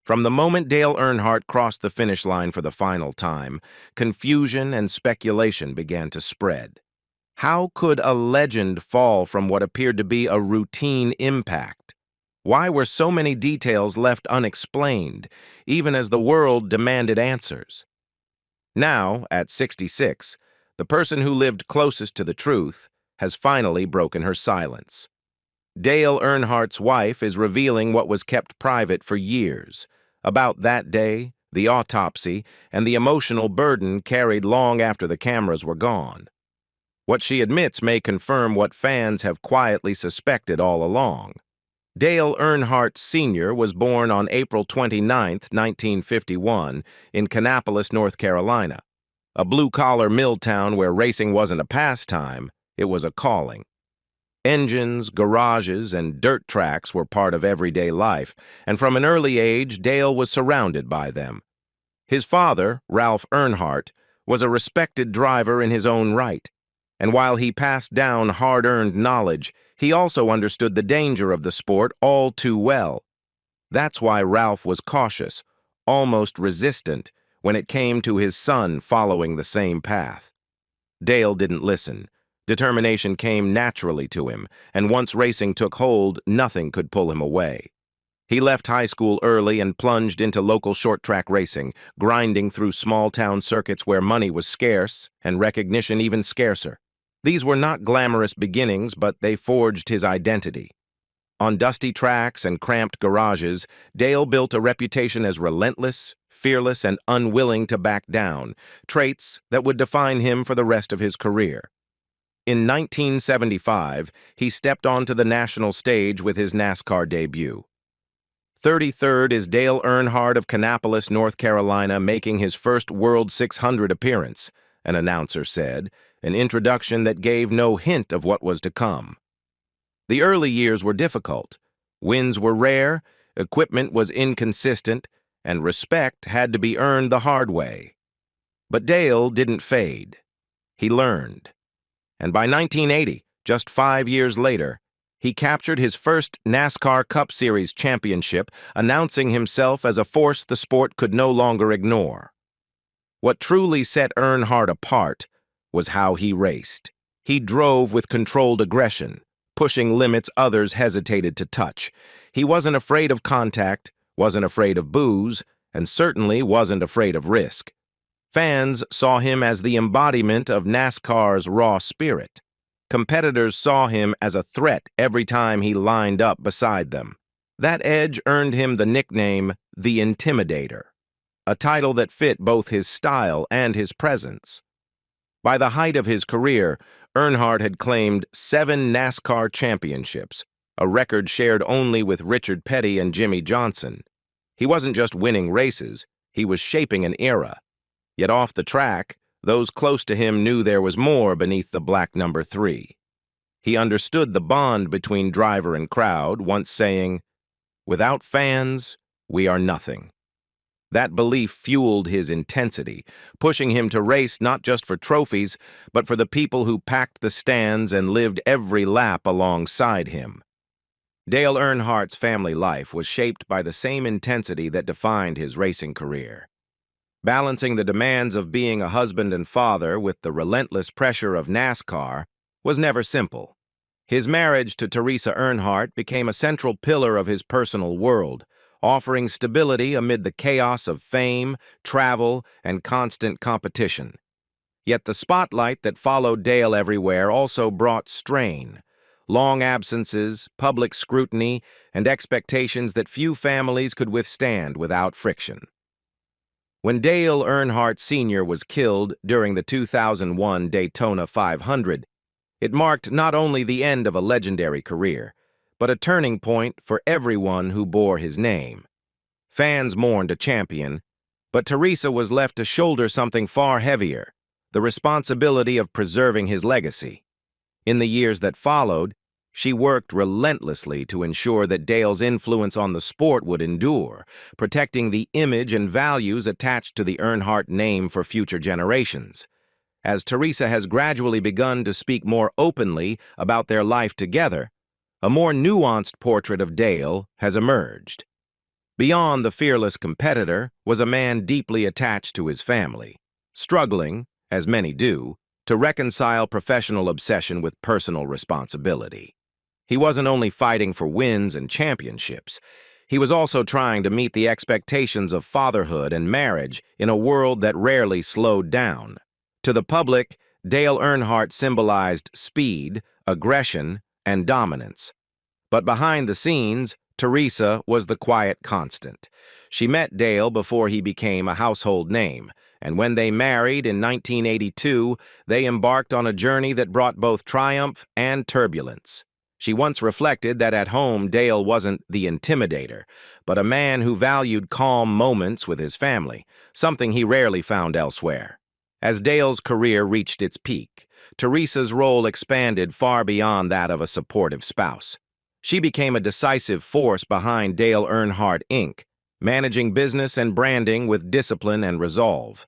From the moment Dale Earnhardt crossed the finish line for the final time, confusion and speculation began to spread. How could a legend fall from what appeared to be a routine impact? Why were so many details left unexplained, even as the world demanded answers? Now, at 66, the person who lived closest to the truth has finally broken her silence. Dale Earnhardt's wife is revealing what was kept private for years, about that day, the autopsy, and the emotional burden carried long after the cameras were gone. What she admits may confirm what fans have quietly suspected all along. Dale Earnhardt Sr. was born on April 29, 1951, in Kannapolis, North Carolina, a blue-collar mill town where racing wasn't a pastime, it was a calling. Engines, garages, and dirt tracks were part of everyday life, and from an early age, Dale was surrounded by them. His father, Ralph Earnhardt, was a respected driver in his own right, and while he passed down hard-earned knowledge, he also understood the danger of the sport all too well. That's why Ralph was cautious, almost resistant, when it came to his son following the same path. Dale didn't listen. Determination came naturally to him, and once racing took hold, nothing could pull him away. He left high school early and plunged into local short-track racing, grinding through small-town circuits where money was scarce and recognition even scarcer. These were not glamorous beginnings, but they forged his identity. On dusty tracks and cramped garages, Dale built a reputation as relentless, fearless, and unwilling to back down, traits that would define him for the rest of his career. In 1975, he stepped onto the national stage with his NASCAR debut. 33rd is Dale Earnhardt of Kannapolis, North Carolina, making his first World 600 appearance, an announcer said, an introduction that gave no hint of what was to come. The early years were difficult. Wins were rare, equipment was inconsistent, and respect had to be earned the hard way. But Dale didn't fade. He learned. And by 1980, just 5 years later, he captured his first NASCAR Cup Series championship, announcing himself as a force the sport could no longer ignore. What truly set Earnhardt apart was how he raced. He drove with controlled aggression, pushing limits others hesitated to touch. He wasn't afraid of contact, wasn't afraid of boos, and certainly wasn't afraid of risk. Fans saw him as the embodiment of NASCAR's raw spirit. Competitors saw him as a threat every time he lined up beside them. That edge earned him the nickname the Intimidator, a title that fit both his style and his presence. By the height of his career, Earnhardt had claimed 7 NASCAR championships, a record shared only with Richard Petty and Jimmy Johnson. He wasn't just winning races, he was shaping an era. Yet off the track, those close to him knew there was more beneath the black number 3. He understood the bond between driver and crowd, once saying, "Without fans, we are nothing." That belief fueled his intensity, pushing him to race not just for trophies, but for the people who packed the stands and lived every lap alongside him. Dale Earnhardt's family life was shaped by the same intensity that defined his racing career. Balancing the demands of being a husband and father with the relentless pressure of NASCAR was never simple. His marriage to Teresa Earnhardt became a central pillar of his personal world, offering stability amid the chaos of fame, travel, and constant competition. Yet the spotlight that followed Dale everywhere also brought strain. Long absences, public scrutiny, and expectations that few families could withstand without friction. When Dale Earnhardt Sr. was killed during the 2001 Daytona 500, it marked not only the end of a legendary career, but a turning point for everyone who bore his name. Fans mourned a champion, but Teresa was left to shoulder something far heavier, the responsibility of preserving his legacy. In the years that followed, she worked relentlessly to ensure that Dale's influence on the sport would endure, protecting the image and values attached to the Earnhardt name for future generations. As Teresa has gradually begun to speak more openly about their life together, a more nuanced portrait of Dale has emerged. Beyond the fearless competitor was a man deeply attached to his family, struggling, as many do, to reconcile professional obsession with personal responsibility. He wasn't only fighting for wins and championships, he was also trying to meet the expectations of fatherhood and marriage in a world that rarely slowed down. To the public, Dale Earnhardt symbolized speed, aggression, and dominance. But behind the scenes, Teresa was the quiet constant. She met Dale before he became a household name, and when they married in 1982, they embarked on a journey that brought both triumph and turbulence. She once reflected that at home Dale wasn't the intimidator, but a man who valued calm moments with his family, something he rarely found elsewhere. As Dale's career reached its peak, Teresa's role expanded far beyond that of a supportive spouse. She became a decisive force behind Dale Earnhardt, Inc., managing business and branding with discipline and resolve.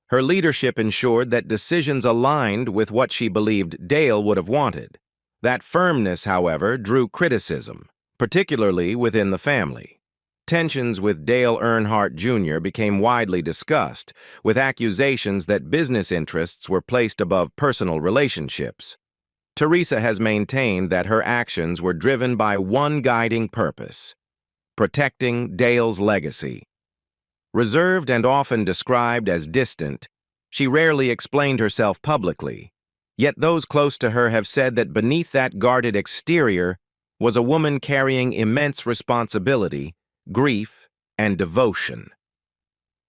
Her leadership ensured that decisions aligned with what she believed Dale would have wanted. That firmness, however, drew criticism, particularly within the family. Tensions with Dale Earnhardt Jr. became widely discussed, with accusations that business interests were placed above personal relationships. Teresa has maintained that her actions were driven by one guiding purpose: protecting Dale's legacy. Reserved and often described as distant, she rarely explained herself publicly. Yet those close to her have said that beneath that guarded exterior was a woman carrying immense responsibility, grief, and devotion.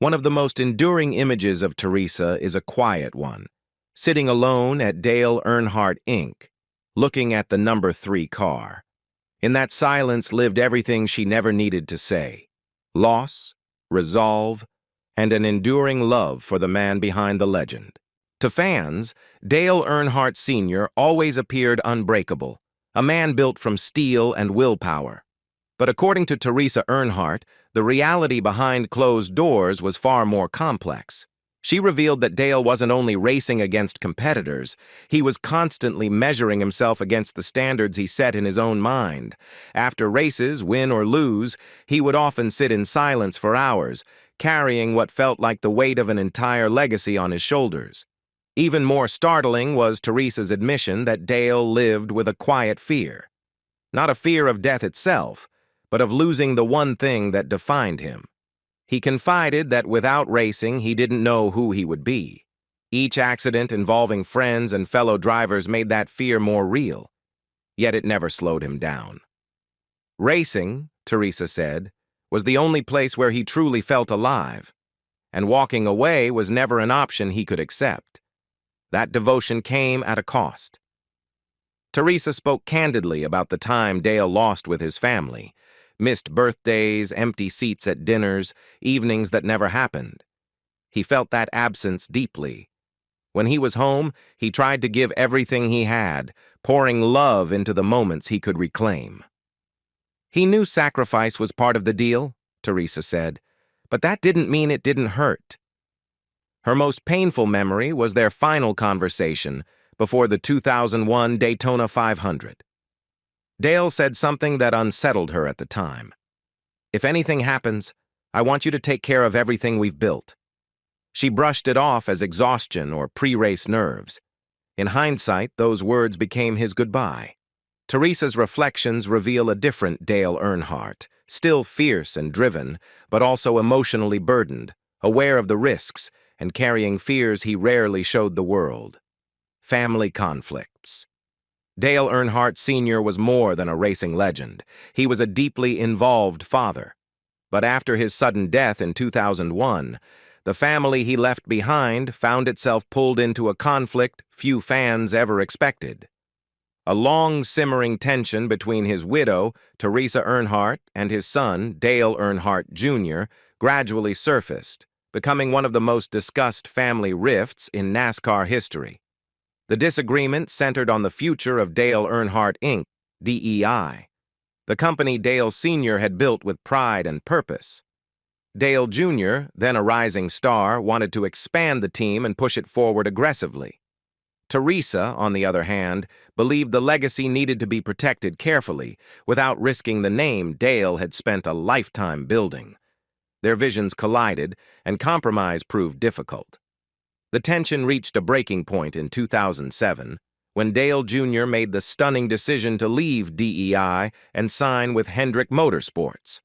One of the most enduring images of Teresa is a quiet one, sitting alone at Dale Earnhardt, Inc., looking at the number 3 car. In that silence lived everything she never needed to say: loss, resolve, and an enduring love for the man behind the legend. To fans, Dale Earnhardt Sr. always appeared unbreakable, a man built from steel and willpower. But according to Teresa Earnhardt, the reality behind closed doors was far more complex. She revealed that Dale wasn't only racing against competitors, he was constantly measuring himself against the standards he set in his own mind. After races, win or lose, he would often sit in silence for hours, carrying what felt like the weight of an entire legacy on his shoulders. Even more startling was Teresa's admission that Dale lived with a quiet fear. Not a fear of death itself, but of losing the one thing that defined him. He confided that without racing, he didn't know who he would be. Each accident involving friends and fellow drivers made that fear more real, yet it never slowed him down. Racing, Teresa said, was the only place where he truly felt alive, and walking away was never an option he could accept. That devotion came at a cost. Teresa spoke candidly about the time Dale lost with his family: missed birthdays, empty seats at dinners, evenings that never happened. He felt that absence deeply. When he was home, he tried to give everything he had, pouring love into the moments he could reclaim. He knew sacrifice was part of the deal, Teresa said, but that didn't mean it didn't hurt. Her most painful memory was their final conversation before the 2001 Daytona 500. Dale said something that unsettled her at the time. "If anything happens, I want you to take care of everything we've built." She brushed it off as exhaustion or pre-race nerves. In hindsight, those words became his goodbye. Teresa's reflections reveal a different Dale Earnhardt, still fierce and driven, but also emotionally burdened, aware of the risks, and carrying fears he rarely showed the world. Family conflicts. Dale Earnhardt Sr. was more than a racing legend. He was a deeply involved father. But after his sudden death in 2001, the family he left behind found itself pulled into a conflict few fans ever expected. A long simmering tension between his widow, Teresa Earnhardt, and his son, Dale Earnhardt Jr., gradually surfaced, becoming one of the most discussed family rifts in NASCAR history. The disagreement centered on the future of Dale Earnhardt, Inc., DEI, the company Dale Sr. had built with pride and purpose. Dale Jr., then a rising star, wanted to expand the team and push it forward aggressively. Teresa, on the other hand, believed the legacy needed to be protected carefully, without risking the name Dale had spent a lifetime building. Their visions collided, and compromise proved difficult. The tension reached a breaking point in 2007, when Dale Jr. made the stunning decision to leave DEI and sign with Hendrick Motorsports.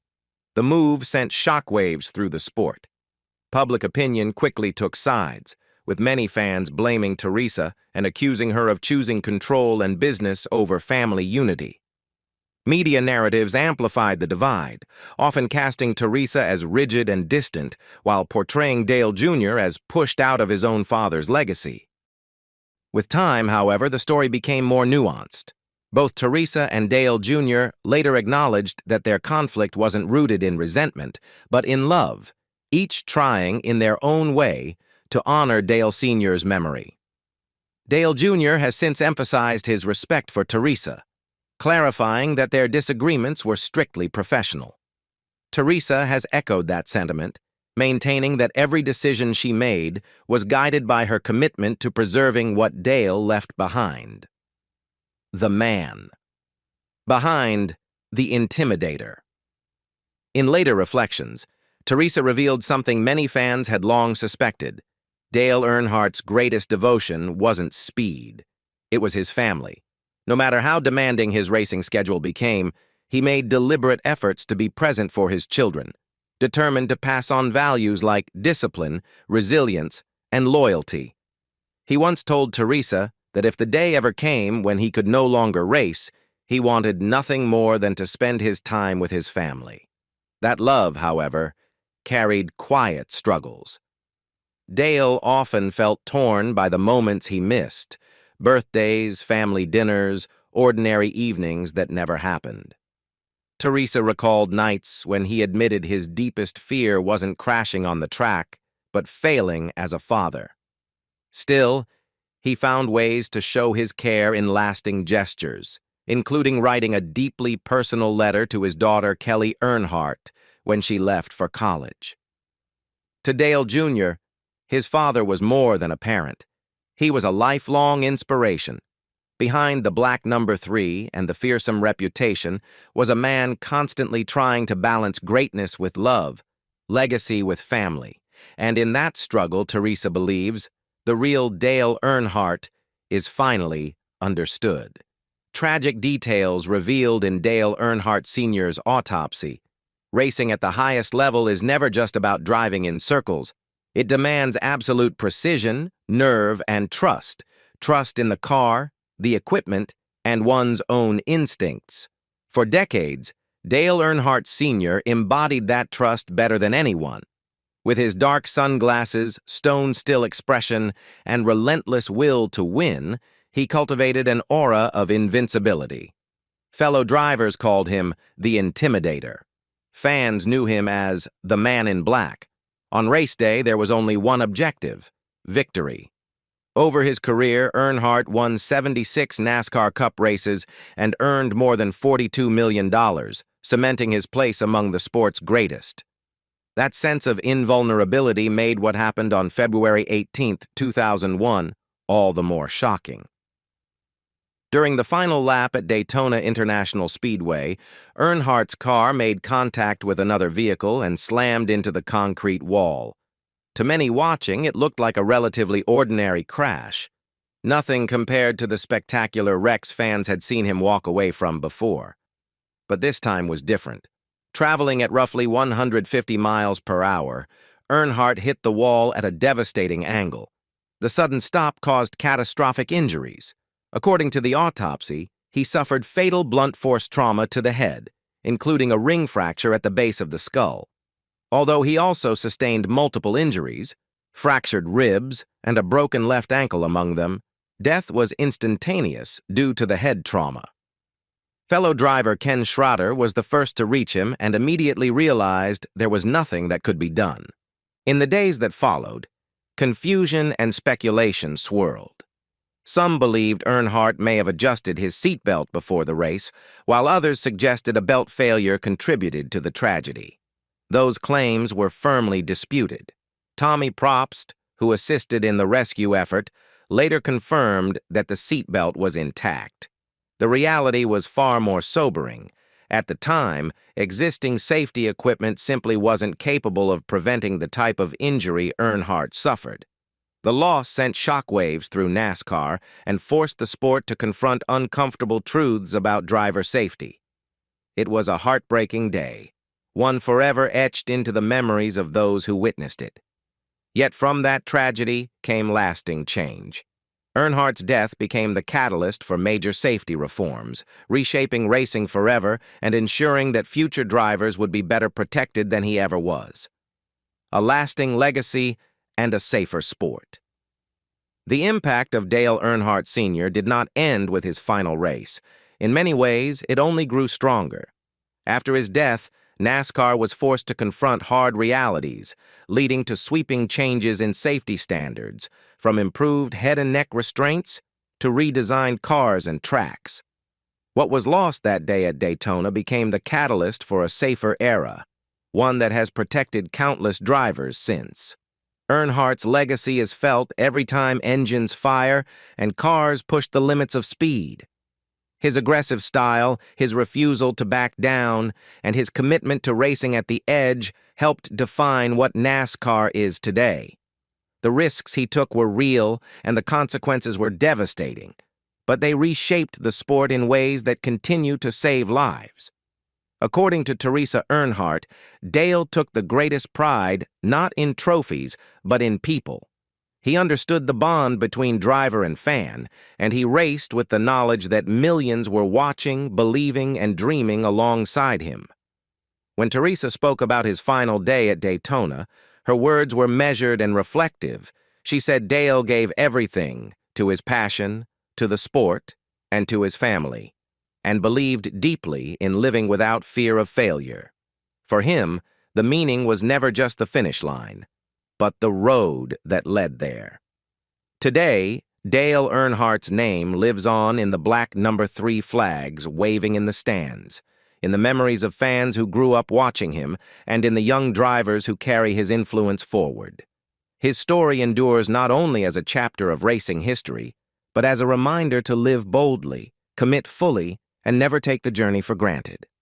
The move sent shockwaves through the sport. Public opinion quickly took sides, with many fans blaming Teresa and accusing her of choosing control and business over family unity. Media narratives amplified the divide, often casting Teresa as rigid and distant, while portraying Dale Jr. as pushed out of his own father's legacy. With time, however, the story became more nuanced. Both Teresa and Dale Jr. later acknowledged that their conflict wasn't rooted in resentment, but in love, each trying, in their own way, to honor Dale Sr.'s memory. Dale Jr. has since emphasized his respect for Teresa, clarifying that their disagreements were strictly professional. Teresa has echoed that sentiment, maintaining that every decision she made was guided by her commitment to preserving what Dale left behind. The man. Behind the intimidator. In later reflections, Teresa revealed something many fans had long suspected. Dale Earnhardt's greatest devotion wasn't speed. It was his family. No matter how demanding his racing schedule became, he made deliberate efforts to be present for his children, determined to pass on values like discipline, resilience, and loyalty. He once told Teresa that if the day ever came when he could no longer race, he wanted nothing more than to spend his time with his family. That love, however, carried quiet struggles. Dale often felt torn by the moments he missed, birthdays, family dinners, ordinary evenings that never happened. Teresa recalled nights when he admitted his deepest fear wasn't crashing on the track, but failing as a father. Still, he found ways to show his care in lasting gestures, including writing a deeply personal letter to his daughter Kelly Earnhardt when she left for college. To Dale Jr., his father was more than a parent. He was a lifelong inspiration. Behind the black number 3 and the fearsome reputation was a man constantly trying to balance greatness with love, legacy with family. And in that struggle, Teresa believes, the real Dale Earnhardt is finally understood. Tragic details revealed in Dale Earnhardt Sr.'s autopsy. Racing at the highest level is never just about driving in circles. It demands absolute precision, nerve, and trust. Trust in the car, the equipment, and one's own instincts. For decades, Dale Earnhardt Sr. embodied that trust better than anyone. With his dark sunglasses, stone-still expression, and relentless will to win, he cultivated an aura of invincibility. Fellow drivers called him the Intimidator. Fans knew him as the Man in Black. On race day, there was only one objective: victory. Over his career, Earnhardt won 76 NASCAR Cup races and earned more than $42 million, cementing his place among the sport's greatest. That sense of invulnerability made what happened on February 18, 2001, all the more shocking. During the final lap at Daytona International Speedway, Earnhardt's car made contact with another vehicle and slammed into the concrete wall. To many watching, it looked like a relatively ordinary crash. Nothing compared to the spectacular wrecks fans had seen him walk away from before. But this time was different. Traveling at roughly 150 miles per hour, Earnhardt hit the wall at a devastating angle. The sudden stop caused catastrophic injuries. According to the autopsy, he suffered fatal blunt force trauma to the head, including a ring fracture at the base of the skull. Although he also sustained multiple injuries, fractured ribs, and a broken left ankle among them, death was instantaneous due to the head trauma. Fellow driver Ken Schroeder was the first to reach him and immediately realized there was nothing that could be done. In the days that followed, confusion and speculation swirled. Some believed Earnhardt may have adjusted his seatbelt before the race, while others suggested a belt failure contributed to the tragedy. Those claims were firmly disputed. Tommy Probst, who assisted in the rescue effort, later confirmed that the seatbelt was intact. The reality was far more sobering. At the time, existing safety equipment simply wasn't capable of preventing the type of injury Earnhardt suffered. The loss sent shockwaves through NASCAR and forced the sport to confront uncomfortable truths about driver safety. It was a heartbreaking day, one forever etched into the memories of those who witnessed it. Yet from that tragedy came lasting change. Earnhardt's death became the catalyst for major safety reforms, reshaping racing forever and ensuring that future drivers would be better protected than he ever was. A lasting legacy and a safer sport. The impact of Dale Earnhardt Sr. did not end with his final race. In many ways, it only grew stronger. After his death, NASCAR was forced to confront hard realities, leading to sweeping changes in safety standards, from improved head and neck restraints to redesigned cars and tracks. What was lost that day at Daytona became the catalyst for a safer era, one that has protected countless drivers since. Earnhardt's legacy is felt every time engines fire and cars push the limits of speed. His aggressive style, his refusal to back down, and his commitment to racing at the edge helped define what NASCAR is today. The risks he took were real, and the consequences were devastating, but they reshaped the sport in ways that continue to save lives. According to Teresa Earnhardt, Dale took the greatest pride not in trophies, but in people. He understood the bond between driver and fan, and he raced with the knowledge that millions were watching, believing, and dreaming alongside him. When Teresa spoke about his final day at Daytona, her words were measured and reflective. She said Dale gave everything to his passion, to the sport, and to his family, and believed deeply in living without fear of failure. For him, the meaning was never just the finish line, but the road that led there. Today, Dale Earnhardt's name lives on in the black number 3 flags waving in the stands, in the memories of fans who grew up watching him, and in the young drivers who carry his influence forward. His story endures not only as a chapter of racing history, but as a reminder to live boldly, commit fully, and never take the journey for granted.